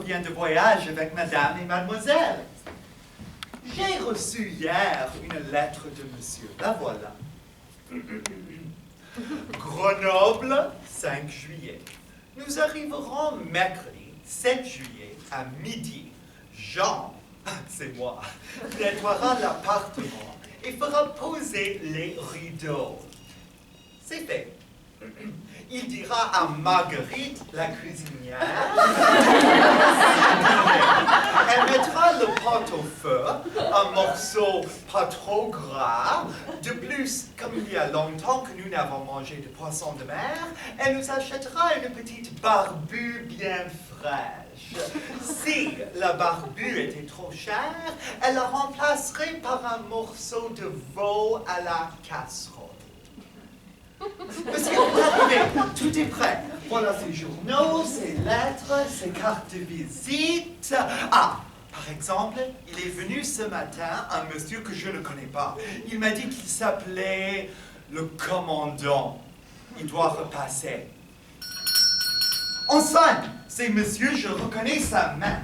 revient de voyage avec madame et mademoiselle. J'ai reçu hier une lettre de monsieur. La voilà. Grenoble, 5 juillet. Nous arriverons mercredi, 7 juillet, à midi. Jean, c'est moi, nettoiera l'appartement et fera poser les rideaux. C'est fait. Il dira à Marguerite, la cuisinière, elle mettra le pot au feu, un morceau pas trop gras. De plus, comme il y a longtemps que nous n'avons mangé de poisson de mer, elle nous achètera une petite barbue bien fraîche. Si la barbue était trop chère, elle la remplacerait par un morceau de veau à la casserole. Monsieur, attendez, tout est prêt. Voilà ses journaux, ses lettres, ses cartes de visite. Ah, par exemple, il est venu ce matin un monsieur que je ne connais pas. Il m'a dit qu'il s'appelait le commandant. Il doit repasser. On sonne. C'est monsieur, je reconnais sa main.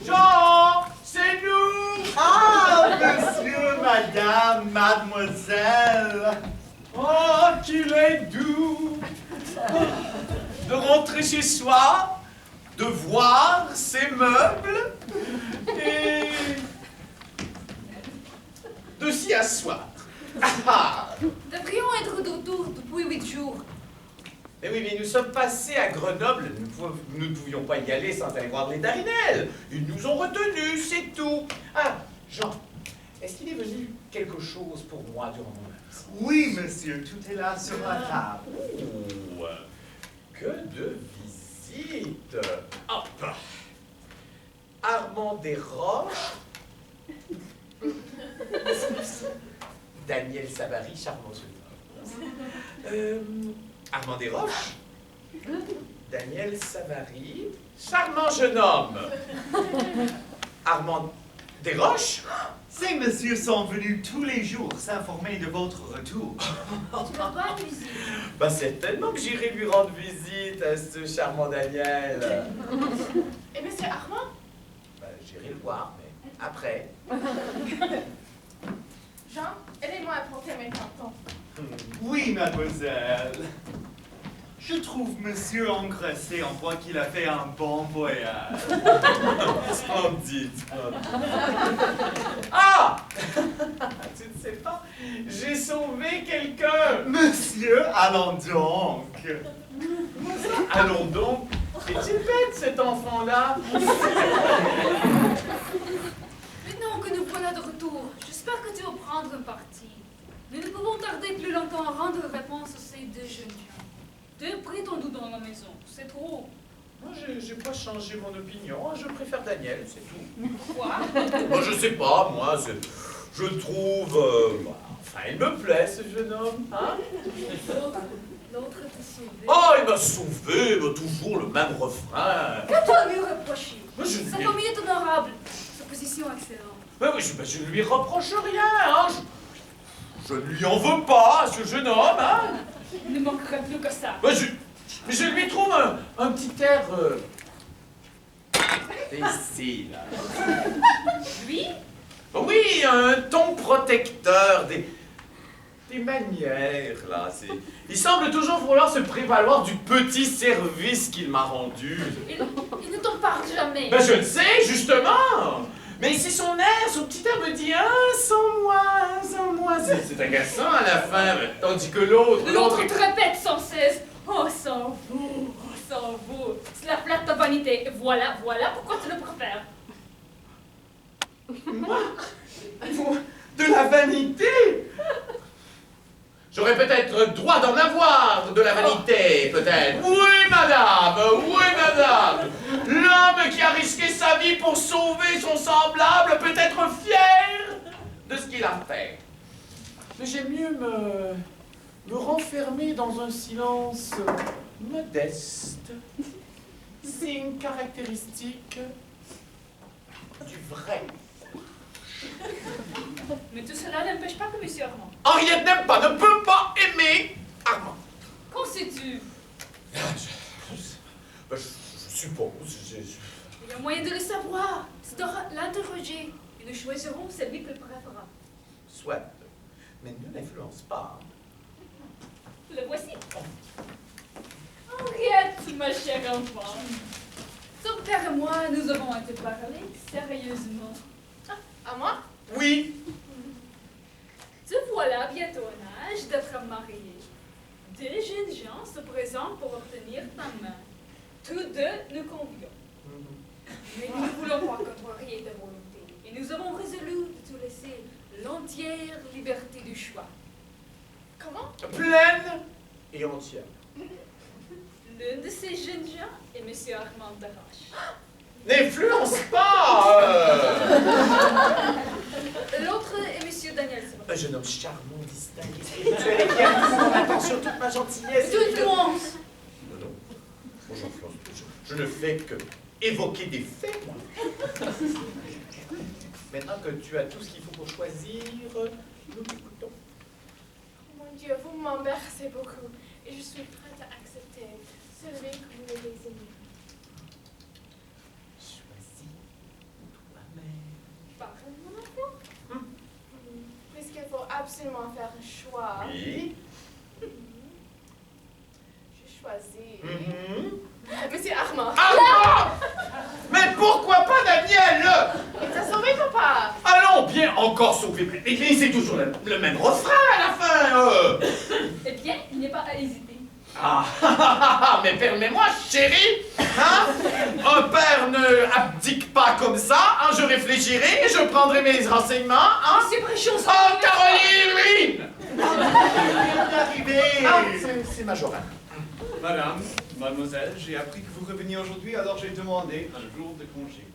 Jean, c'est nous! Ah, monsieur, madame, mademoiselle. Oh, qu'il est doux de rentrer chez soi, de voir ses meubles et de s'y asseoir. Ah. Devrions être de retour depuis 8 jours. Mais oui, mais nous sommes passés à Grenoble. Nous ne pouvions pas y aller sans aller voir les Darinel. Ils nous ont retenus, c'est tout. Ah, Jean, est-ce qu'il est venu quelque chose pour moi durant mon absence? Oui, monsieur, tout est là sur la table. Oh, que de visites! Hop! Armand Desroches, Daniel Savary, charmant jeune homme. Armand Desroches, Daniel Savary, charmant jeune homme. Armand Desroches? Ces messieurs sont venus tous les jours s'informer de votre retour. Tu vas pas une visite. Bah certainement que j'irai lui rendre visite à ce charmant Daniel. Et monsieur Armand? Bah j'irai le voir, mais après. Jean, aidez-moi à porter mes cartons. Oui, mademoiselle. Je trouve monsieur engraissé. On voit qu'il a fait un bon voyage. Splendide. Ah! Tu ne sais pas, j'ai sauvé quelqu'un. Monsieur, allons donc. Allons donc. Est-il bête cet enfant-là? Maintenant que nous voilà de retour, j'espère que tu vas prendre un parti. Nous ne pouvons tarder plus longtemps à rendre réponse à ces deux jeunes gens. Deux prétendus dans la maison, c'est trop. Moi, j'ai pas changé mon opinion. Je préfère Daniel, c'est tout. Quoi? Moi, je sais pas, moi, je le trouve... enfin, il me plaît, ce jeune homme, hein? L'autre t'a sauvé. Oh, il m'a sauvé, mais toujours le même refrain. Qu'as-tu à lui reprocher? Mais je Sa lui... famille est honorable, sa position excellente. Mais oui, je ne lui reproche rien, hein? Je ne lui en veux pas, ce jeune homme, hein? Il ne manquerait plus que ça. Mais je lui trouve un petit air... ici, là. Lui? Oui, un ton protecteur, des manières, là. Il semble toujours vouloir se prévaloir du petit service qu'il m'a rendu. Il ne t'en parle jamais. Ben, je le sais, justement. Mais c'est son air, son petit air me dit « Ah, sans moi. » C'est agaçant à la fin, tandis que l'autre... L'autre te répète sans cesse. Oh, sans vous, oh, sans vous. Cela flatte ta vanité. Et voilà pourquoi tu le préfères. Moi? De la vanité? J'aurais peut-être droit d'en avoir, de la vanité, peut-être. Oui, madame, L'homme qui a risqué sa vie pour sauver son semblable peut être fier de ce qu'il a fait. Mais j'aime mieux me renfermer dans un silence modeste, signe caractéristique du vrai. Mais tout cela n'empêche pas que monsieur Armand. Henriette n'aime pas, ne peut pas aimer Armand. Qu'en sais-tu? Je suppose. Il y a moyen de le savoir. C'est de l'interroger. Et nous choisirons celui que préférera. Soit. Mais ne l'influence pas. Le voici. Henriette, ma chère enfant. Ton père et moi, nous avons été parler sérieusement. À moi? Oui. Te voilà bientôt en âge d'être marié. Deux jeunes gens se présentent pour obtenir ta main. Tous deux nous convions. Mais nous ne voulons pas contrarier ta volonté. Et nous avons résolu de te laisser l'entière liberté du choix. Comment? Pleine et entière. L'un de ces jeunes gens est M. Armand Desroches. N'influence pas L'autre est M. Daniel Savard. un jeune homme charmant, distingué, spirituel et qui a toute mon attention, toute ma gentillesse. Tu influences. Non, non. Moi, j'influence. Je ne fais que évoquer des faits, moi. Maintenant que tu as tout ce qu'il faut pour choisir, nous t'écoutons. Mon Dieu, vous m'embarrassez beaucoup. Et je suis prête à accepter celui que vous me désignez. Choisis toi-même. Parle, mon enfant. Puisqu'il faut absolument faire un choix, Oui. je choisis Monsieur Armand. Armand! Mais pourquoi pas Daniel? Il t'a sauvé, papa. Allons, bien encore sauvé. Mais c'est toujours le même refrain à la fin. Eh bien, il n'est pas à hésiter. Ah, mais permets-moi, chérie, hein? Un père ne abdique pas comme ça, hein? Je réfléchirai, je prendrai mes renseignements, hein? Monsieur Préchon, Oh, Caroline, oui! Arrivé. Ah, c'est Majorin. Madame, mademoiselle, j'ai appris que vous reveniez aujourd'hui, alors j'ai demandé un jour de congé.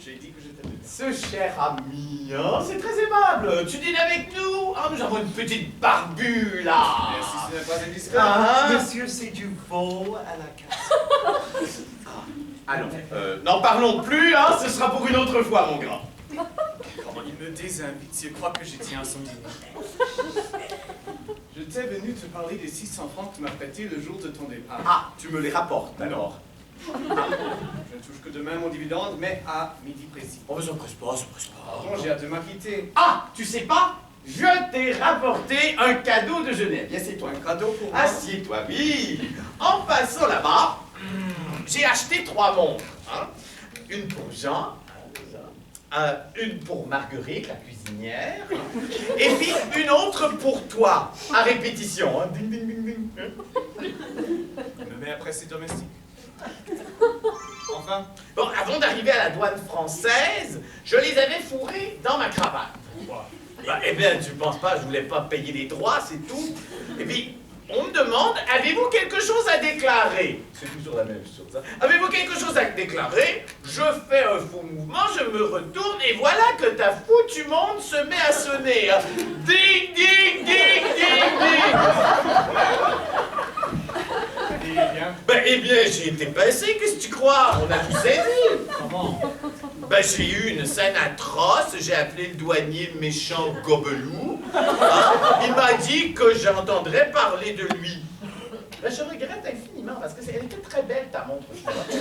J'ai dit que j'étais venu. Ce cher ami, hein? C'est très aimable. Tu dînes avec nous? Ah, nous avons une petite barbue, là. Et si ce n'est pas indiscret. Ah, Monsieur, c'est du veau à la casse. allons, n'en parlons plus, hein? Ce sera pour une autre fois, mon grand. Comment il me désinvite, je crois que je tiens à son dîner. Je t'ai venu te parler des 600 francs que tu m'as prêtés le jour de ton départ. Ah, tu me les rapportes, alors. Je ne touche que demain mon dividende, mais à midi précis. Oh, mais ça presse pas, ça presse pas. Pardon, j'ai hâte de m'acquitter. Ah, tu sais pas? Je t'ai rapporté un cadeau de Genève. Viens, c'est toi. Un cadeau pour moi. Assieds-toi, oui. En passant là-bas, j'ai acheté 3 montres. Hein? Une pour Jean, une pour Marguerite, la cuisinière, et puis une autre pour toi, à répétition. Hein? Ding, ding, ding, ding. Hein? Il me met après ses domestiques. Enfin, Bon, avant d'arriver à la douane française, je les avais fourrés dans ma cravate. pourquoi? Bah, eh bien, tu penses pas, je voulais pas payer les droits, c'est tout. Et puis, on me demande, avez-vous quelque chose à déclarer? C'est toujours la même chose. Hein? Avez-vous quelque chose à déclarer? Je fais un faux mouvement, je me retourne, et voilà que ta foutue montre se met à sonner. Hein? Ding, ding, ding, ding, ding. Eh bien, Ben, eh bien, j'ai été pincé, qu'est-ce que tu crois? On a tout saisi. comment? Ben, j'ai eu une scène atroce, j'ai appelé le douanier méchant gobelou. Hein? Il m'a dit que j'entendrais parler de lui. Ben, je regrette infiniment parce que elle était très belle, ta montre. Je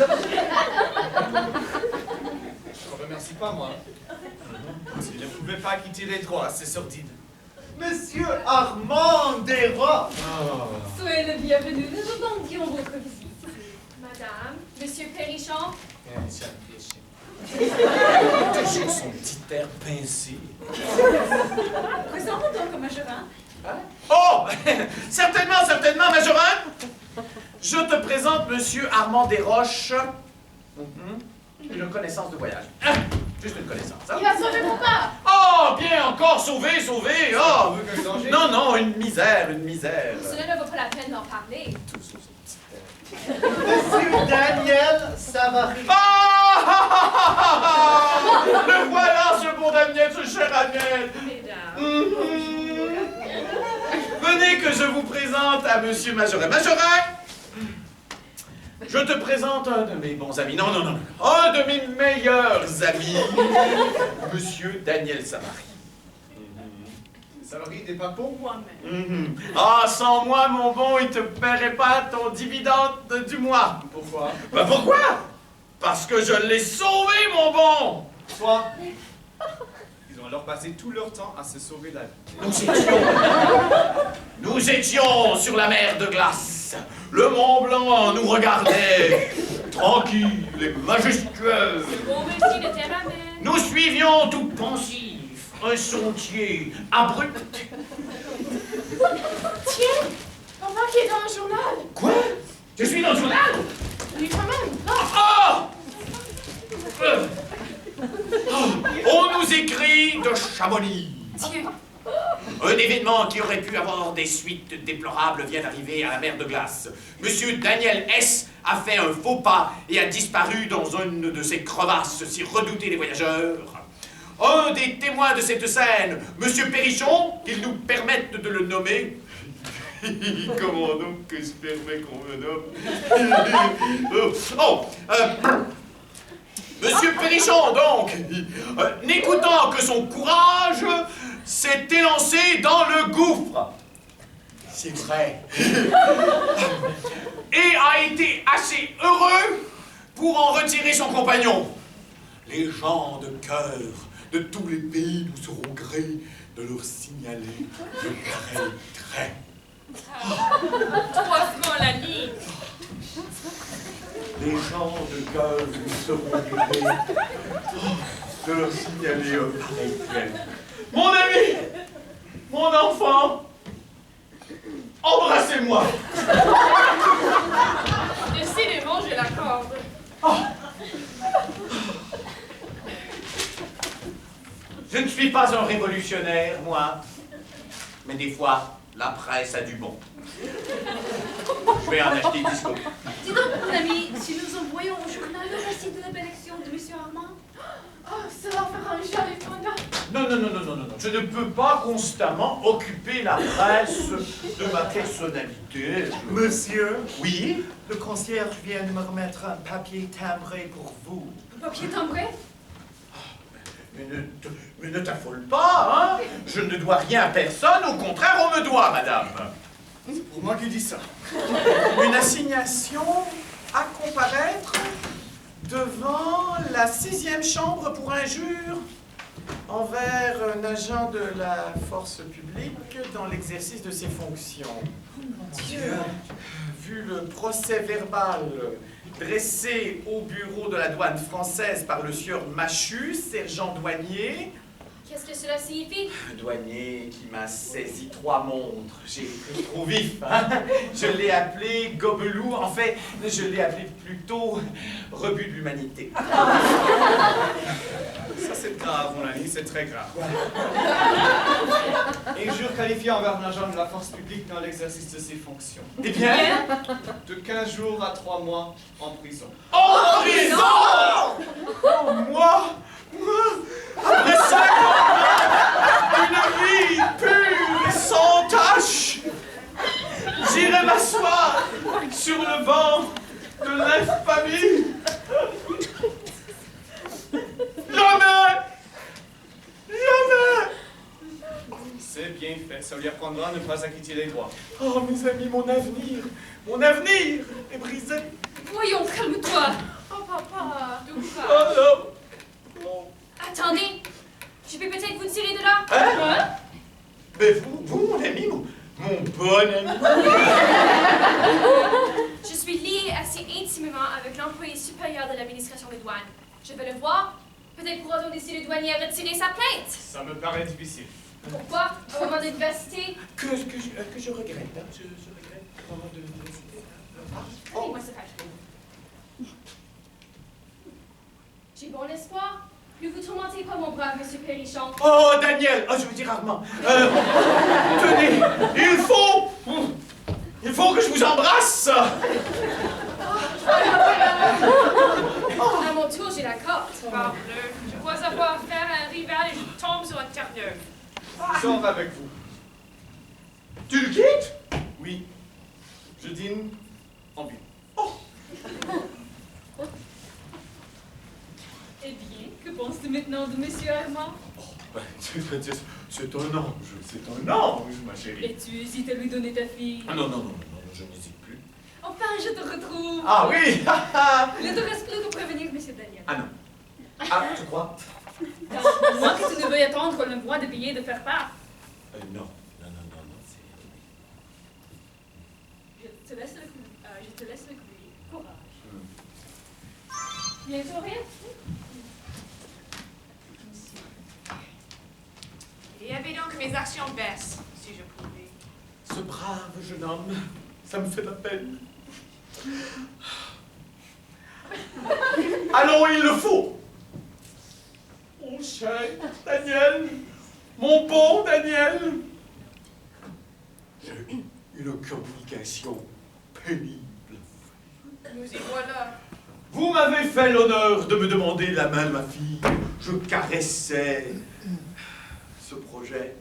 ne remercie pas, moi. Je ne pouvais pas quitter les droits, c'est sordide. Monsieur Armand Desroches. Soyez le bienvenu, nous attendions votre visite. Madame, Monsieur Perrichon. Toujours son petit air pincé. Présente donc, Majorin. Oh! Certainement, certainement, Majorin! Je te présente Monsieur Armand Desroches. Une connaissance de voyage. Juste une connaissance. Hein? Il a sauvé mon père. Oh, bien, encore sauvé, sauvé! Oh! Quel danger? Non, non, une misère, une misère. Cela ne vaut pas la peine d'en parler. Toujours son petit air. Monsieur Daniel Savary. Ah! Le voilà, ce bon Daniel, ce cher Daniel! Mesdames. Venez que je vous présente à Monsieur Majorin. Majorin! Je te présente un de mes bons amis. Non, non, non. Un de mes meilleurs amis. Monsieur Daniel Savary. salarié des papons? Moi-même. Ah, sans moi, mon bon, il te paierait pas ton dividende du mois. Pourquoi? Ben pourquoi? Parce que je l'ai sauvé, mon bon. Soit. Ils ont alors passé tout leur temps à se sauver la vie. Nous étions sur la mer de glace. Le Mont Blanc nous regardait, tranquille et majestueux. Bon récit de terre à mer. Nous suivions tout pensifs un sentier abrupt. Tiens, papa qui est dans le journal. Quoi? Je suis dans le journal? Lui quand même. Oh! On nous écrit de Chamonix. Tiens. Un événement qui aurait pu avoir des suites déplorables vient d'arriver à la mer de glace. Monsieur Daniel S. a fait un faux pas et a disparu dans une de ces crevasses si redoutées des voyageurs. Un des témoins de cette scène, Monsieur Perrichon, qu'il nous permette de le nommer. Comment donc que je permets qu'on me nomme? Monsieur Perrichon, donc, n'écoutant que son courage, s'est élancé dans le gouffre. C'est vrai. Et a été assez heureux pour en retirer son compagnon. Les gens de cœur de tous les pays nous seront grés de leur signaler de pareils traits. 3 francs la ligne. Les gens de cœur nous seront grés de leur signaler un pareil trait. Mon ami, mon enfant, embrassez-moi. Décidément, je l'accorde. Je ne suis pas un révolutionnaire, moi. Mais des fois, la presse a du bon. Je vais en acheter 10 copies. Dis donc, mon ami, si nous envoyons au journal le récit de la belle action de M. Armand? Oh, cela fera un joli pendant. Non. Je ne peux pas constamment occuper la presse de ma personnalité. Monsieur, Oui? le concierge vient de me remettre un papier timbré pour vous. Le papier timbré? Mais ne t'affole pas, hein? Je ne dois rien à personne, au contraire, on me doit, madame. C'est pour moi qui dis ça. Une assignation à comparaître devant la 6e chambre pour injure envers un agent de la force publique dans l'exercice de ses fonctions. Dieu! Vu le procès verbal dressé au bureau de la douane française par le sieur Machu, sergent douanier, Qu'est-ce que cela signifie? un douanier qui m'a saisi 3 montres. J'ai pris trop vif, hein? Je l'ai appelé Gobelou. En fait, je l'ai appelé plutôt rebut de l'humanité. Ça, c'est grave, mon ami, c'est très grave. Injure qualifiée envers un agent de la force publique dans l'exercice de ses fonctions. Eh bien, De 15 jours à 3 mois en prison. en prison! Oh, moi, après 5 ans d'une vie pure et sans tache, j'irai m'asseoir sur le banc de l'infamie. Jamais! C'est bien fait, ça lui apprendra à ne pas acquitter les droits. Oh, mes amis, mon avenir est brisé. Voyons, calme-toi. Oh, papa. Du Oh courage. non! Attendez, je peux peut-être vous tirer de là. Hein? Mais vous, mon ami, mon bon ami. Je suis liée assez intimement avec l'employé supérieur de l'administration des douanes. Je vais le voir. Peut-être pourra-t-on décider le douanier à retirer sa plainte. Ça me paraît difficile. Pourquoi? Au moment de l'université? Que je regrette, hein? Je regrette vraiment de... Donnez-moi ce papier. J'ai bon espoir. Ne vous tourmentez pas, mon brave monsieur Perrichon. Oh, Daniel! Oh, je veux dire Armand. Tenez, il faut que je vous embrasse! À mon tour, j'ai la corde. Parbleu. Je crois avoir affaire à un rival et je tombe sur un terre neuve. Je sors avec vous. Tu le quittes? Oui. Je dîne en ville. Eh bien, que penses-tu maintenant de monsieur Armand? Ben, c'est un ange, ma chérie. Et tu hésites à lui donner ta fille? Ah non, non, non, non, non, je n'hésite plus. Enfin, je te retrouve! Ah oui! Il ne te reste plus que prévenir M. Daniel. Ah non. Ah, tu crois? Moi que tu ne veuilles attendre le mois de payer de faire part. Non, non, non, non, non, c'est... Je te laisse le cueillir. Courage. Bientôt rien? Et avait donc mes actions baissent, si je pouvais. Ce brave jeune homme, ça me fait de la peine. Allons, il le faut. Mon cher Daniel, mon bon Daniel. J'ai eu une communication pénible. Nous y voilà. Vous m'avez fait l'honneur de me demander la main de ma fille. Je caressais ce projet.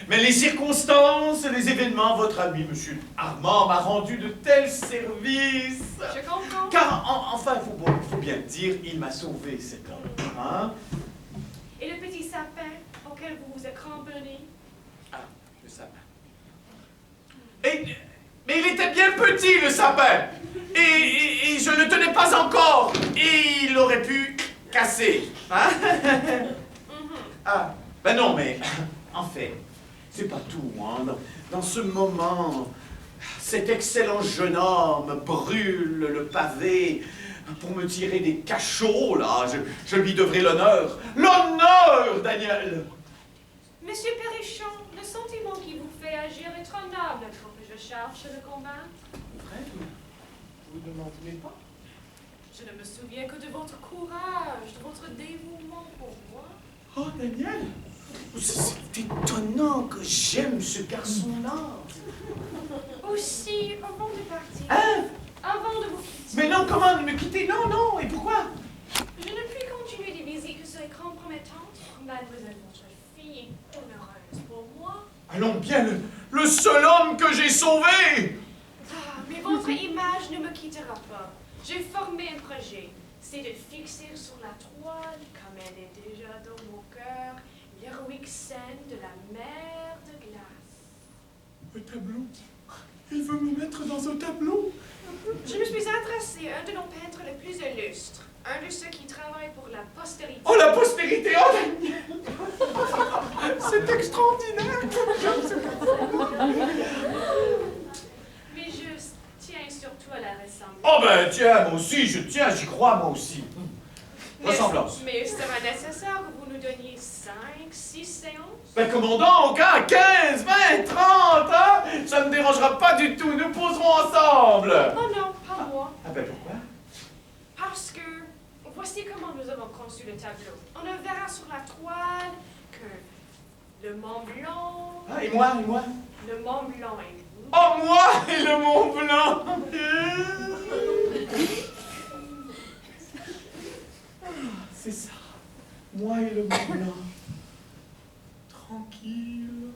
Mais les circonstances et les événements, votre ami, monsieur Armand, m'a rendu de tels services. Je comprends. Car, enfin, il faut bien le dire, il m'a sauvé cet homme. Hein? Et le petit sapin auquel vous vous êtes cramponné? Ah, le sapin. Mais il était bien petit, le sapin. Et je ne le tenais pas encore. Et il aurait pu casser. Hein? Ah, ben non, mais en fait, c'est pas tout. Hein. Dans ce moment, cet excellent jeune homme brûle le pavé pour me tirer des cachots, là. Je lui devrai l'honneur. L'honneur, Daniel! Monsieur Perrichon, le sentiment qui vous fait agir est trop noble pour que je cherche le combat. Vrai, vous ne m'en voulez pas? Je ne me souviens que de votre courage, de votre dévouement pour moi. Oh, Daniel! C'est étonnant que j'aime ce garçon-là. Aussi, avant de partir, Hein? avant de vous quitter, Mais non, comment me quitter? Non, non, et pourquoi? je ne puis continuer des visites qui seraient compromettantes. Mademoiselle, votre fille est heureuse pour moi. Allons bien, le seul homme que j'ai sauvé! Ah, mais votre image ne me quittera pas. J'ai formé un projet. C'est de fixer sur la toile, comme elle est déjà dans mon cœur, l'héroïque scène de la mer de glace. Un tableau? Il veut me mettre dans un tableau? Je me suis adressée à un de nos peintres les plus illustres, un de ceux qui travaillent pour la postérité. Oh, la postérité! Oh, Daniel! C'est extraordinaire! J'aime ce Mais je tiens surtout à la ressembler. Oh, ben, tiens, moi aussi, j'y crois, moi aussi. Ressemblance. Mais il sera nécessaire que vous nous donniez 5, 6 séances. Ben, commandant, au cas 15, 20, 30, hein? Ça ne me dérangera pas du tout, nous poserons ensemble! Oh non, pas moi. Ah ben, pourquoi? Parce que voici comment nous avons conçu le tableau. On ne verra sur la toile que le Mont Blanc, Ah, et moi, et moi? le Mont Blanc et vous. Oh, moi et le Mont Blanc! C'est ça, moi et le Mont Blanc. Tranquille.